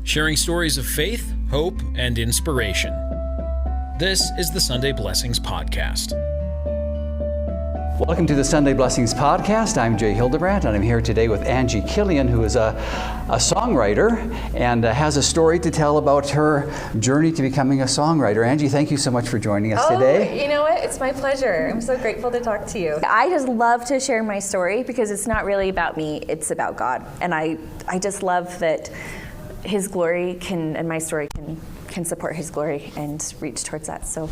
sharing stories of faith, hope, and inspiration. This is the Sunday Blessings Podcast. Welcome to the Sunday Blessings Podcast. I'm Jay Hildebrandt, and I'm here today with Angie Killian, who is a songwriter and has a story to tell about her journey to becoming a songwriter. Angie, thank you so much for joining us today. You know what? It's my pleasure. I'm so grateful to talk to you. I just love to share my story because it's not really about me, it's about God. And I just love that His glory can, and my story can support His glory and reach towards that. So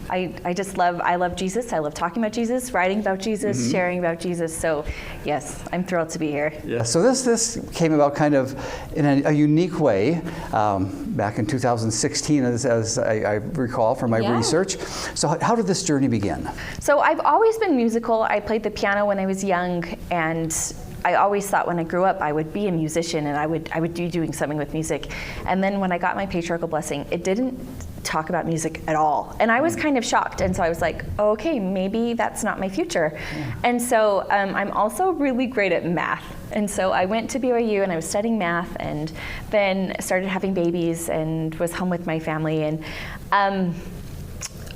I love Jesus. I love talking about Jesus, writing about Jesus, sharing about Jesus. So yes, I'm thrilled to be here. Yeah. So this came about kind of in a unique way back in 2016, as I recall from my research. So how did this journey begin? So I've always been musical. I played the piano when I was young, and I always thought when I grew up I would be a musician and I would be doing something with music. And then when I got my patriarchal blessing, it didn't talk about music at all. And I was kind of shocked. And so I was like, oh, okay, maybe that's not my future. Yeah. And so I'm also really great at math. And so I went to BYU and I was studying math, and then started having babies and was home with my family. And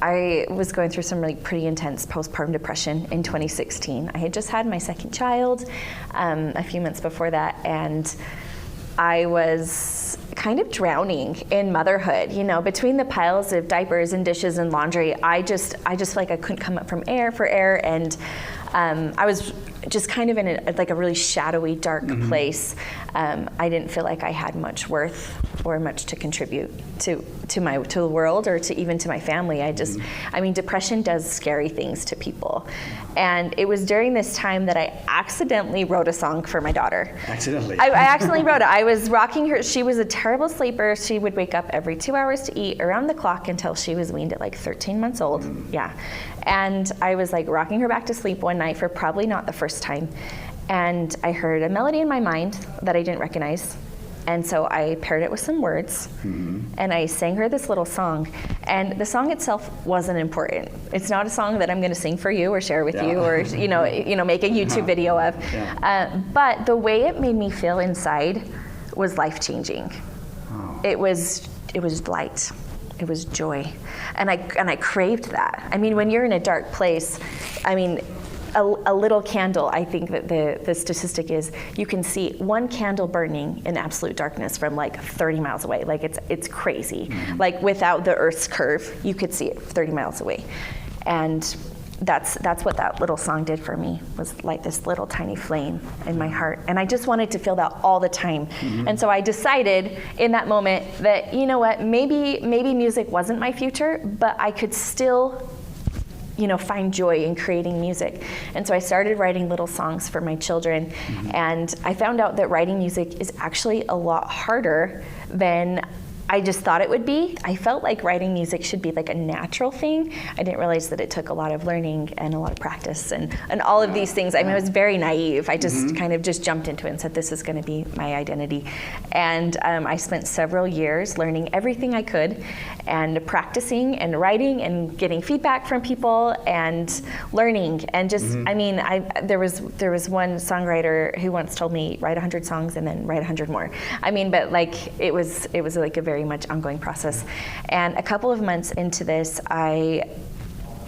I was going through some really pretty intense postpartum depression in 2016. I had just had my second child a few months before that, and I was kind of drowning in motherhood. You know, between the piles of diapers and dishes and laundry, I just felt like I couldn't come up for air, and I was just kind of in a really shadowy, dark place. I didn't feel like I had much worth or much to contribute to the world, or to even to my family. I mean, depression does scary things to people. And it was during this time that I accidentally wrote a song for my daughter. Accidentally? I accidentally wrote it. I was rocking her. She was a terrible sleeper. She would wake up every 2 hours to eat around the clock until she was weaned at like 13 months old. Yeah. And I was like rocking her back to sleep one night for probably not the first time. And I heard a melody in my mind that I didn't recognize. And so I paired it with some words, and I sang her this little song. And the song itself wasn't important. It's not a song that I'm going to sing for you or share with you, or you know, make a YouTube video of. Yeah. But the way it made me feel inside was life-changing. Oh. It was light. It was joy, and I craved that. I mean, when you're in a dark place, I mean, a little candle, I think that the statistic is you can see one candle burning in absolute darkness from like 30 miles away. Like it's crazy. Like without the Earth's curve, you could see it 30 miles away. And that's what that little song did for me, was like this little tiny flame in my heart. And I just wanted to feel that all the time. And so I decided in that moment that, you know what, maybe music wasn't my future, but I could still find joy in creating music. And so I started writing little songs for my children. And I found out that writing music is actually a lot harder than I just thought it would be. I felt like writing music should be like a natural thing. I didn't realize that it took a lot of learning and a lot of practice and all of these things. I mean, I was very naive. I just kind of just jumped into it and said, this is going to be my identity. And I spent several years learning everything I could and practicing and writing and getting feedback from people and learning. And just, I mean, there was one songwriter who once told me, write 100 songs and then write 100 more. I mean, but like it was like a very much ongoing process. And a couple of months into this, I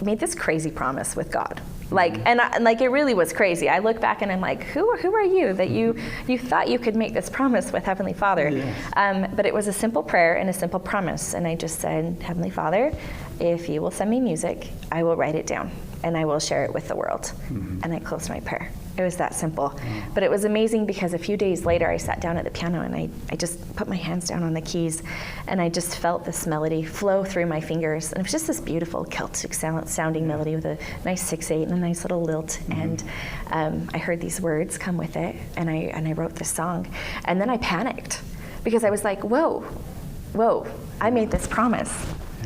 made this crazy promise with God. Like it really was crazy. I look back and I'm like, who are you that you thought you could make this promise with Heavenly Father? Yes. But it was a simple prayer and a simple promise. And I just said, Heavenly Father, if you will send me music, I will write it down and I will share it with the world. And I closed my prayer. It was that simple. But it was amazing because a few days later I sat down at the piano and I just put my hands down on the keys and I just felt this melody flow through my fingers. And it was just this beautiful Celtic sounding melody with a nice 6/8 and a nice little lilt. And I heard these words come with it, and I wrote this song. And then I panicked because I was like, whoa, I made this promise.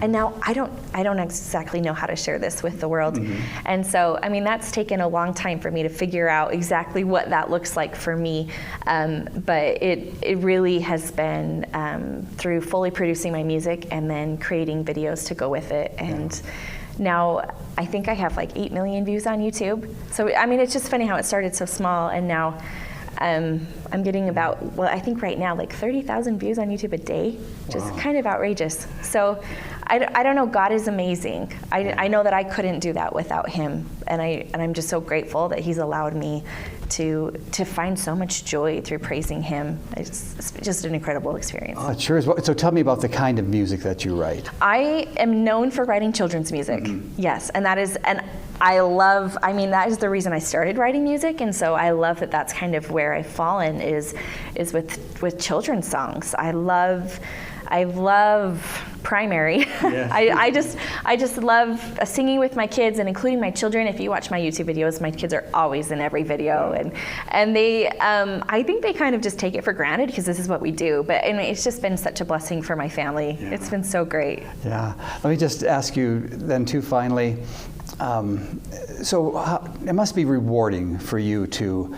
And now I don't exactly know how to share this with the world. And so, I mean, that's taken a long time for me to figure out exactly what that looks like for me. But it really has been through fully producing my music and then creating videos to go with it. And now I think I have like 8 million views on YouTube. So, I mean, it's just funny how it started so small and now I'm getting about, well, I think right now, like 30,000 views on YouTube a day, which is kind of outrageous. So I don't know, God is amazing. I know that I couldn't do that without him. And I'm just so grateful that he's allowed me to find so much joy through praising him. It's just an incredible experience. Oh, it sure is. So tell me about the kind of music that you write. I am known for writing children's music. Yes, and that is, and that is the reason I started writing music, and so I love that that's kind of where I've fallen is with children's songs. I love primary. Yeah. I just love singing with my kids and including my children. If you watch my YouTube videos, my kids are always in every video, and they I think they kind of just take it for granted because this is what we do. But it's just been such a blessing for my family. Yeah. It's been so great. Yeah. Let me just ask you then too finally. It must be rewarding for you to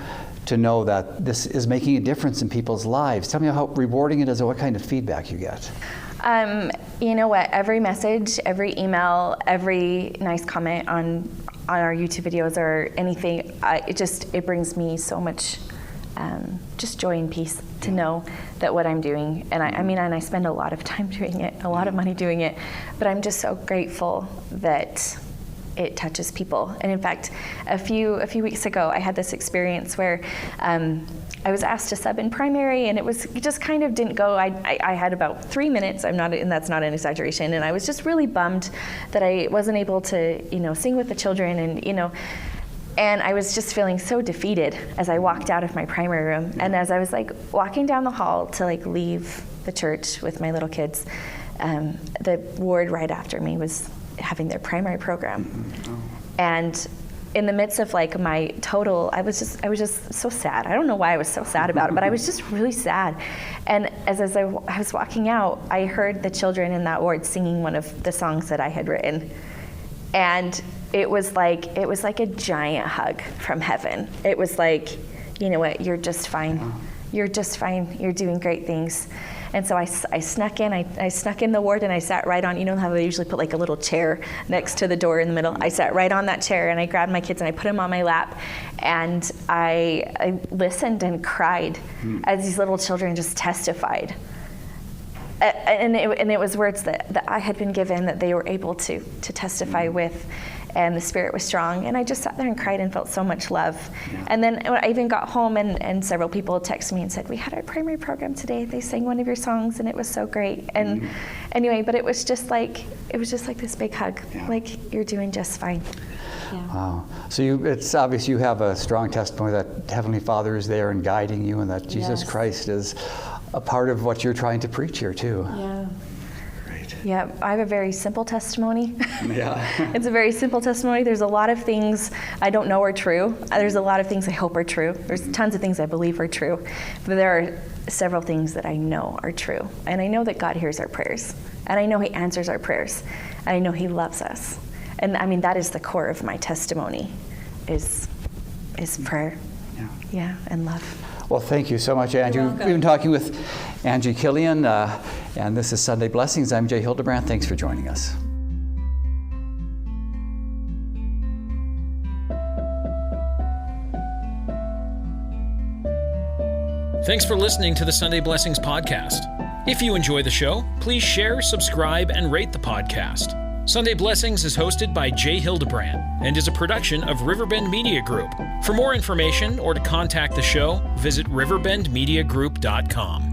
know that this is making a difference in people's lives. Tell me how rewarding it is and what kind of feedback you get. You know what? Every message, every email, every nice comment on our YouTube videos or anything, it brings me so much just joy and peace to know that what I'm doing, and I spend a lot of time doing it, a lot of money doing it, but I'm just so grateful that it touches people. And in fact, a few weeks ago, I had this experience where I was asked to sub in primary, and it just kind of didn't go. I had about 3 minutes. And that's not an exaggeration. And I was just really bummed that I wasn't able to, sing with the children, and I was just feeling so defeated as I walked out of my primary room. And as I was walking down the hall to leave the church with my little kids, the ward right after me was having their primary program. And in the midst of my total, I was just so sad. I don't know why I was so sad about it, but I was just really sad. And as I was walking out, I heard the children in that ward singing one of the songs that I had written. And it was like a giant hug from heaven. It was like, you know what, you're just fine. You're just fine. You're doing great things. And so I snuck in. I snuck in the ward, and I sat right on, you know how they usually put a little chair next to the door in the middle? I sat right on that chair, and I grabbed my kids and I put them on my lap, and I listened and cried as these little children just testified. And it was words that I had been given that they were able to testify with. And the Spirit was strong, and I just sat there and cried and felt so much love. Yeah. And then I even got home, and several people texted me and said, "We had our primary program today. They sang one of your songs, and it was so great." And anyway, but it was just like this big hug, you're doing just fine. Yeah. Wow. So it's obvious you have a strong testimony that Heavenly Father is there and guiding you, and that Jesus Christ is a part of what you're trying to preach here too. Yeah. Yeah, I have a very simple testimony. Yeah. It's a very simple testimony. There's a lot of things I don't know are true. There's a lot of things I hope are true. There's tons of things I believe are true. But there are several things that I know are true. And I know that God hears our prayers. And I know He answers our prayers. And I know He loves us. And that is the core of my testimony, is prayer. Yeah, and love. Well, thank you so much, Angie. We've been talking with Angie Killian, and this is Sunday Blessings. I'm Jay Hildebrandt. Thanks for joining us. Thanks for listening to the Sunday Blessings podcast. If you enjoy the show, please share, subscribe, and rate the podcast. Sunday Blessings is hosted by Jay Hildebrandt and is a production of Riverbend Media Group. For more information or to contact the show, visit riverbendmediagroup.com.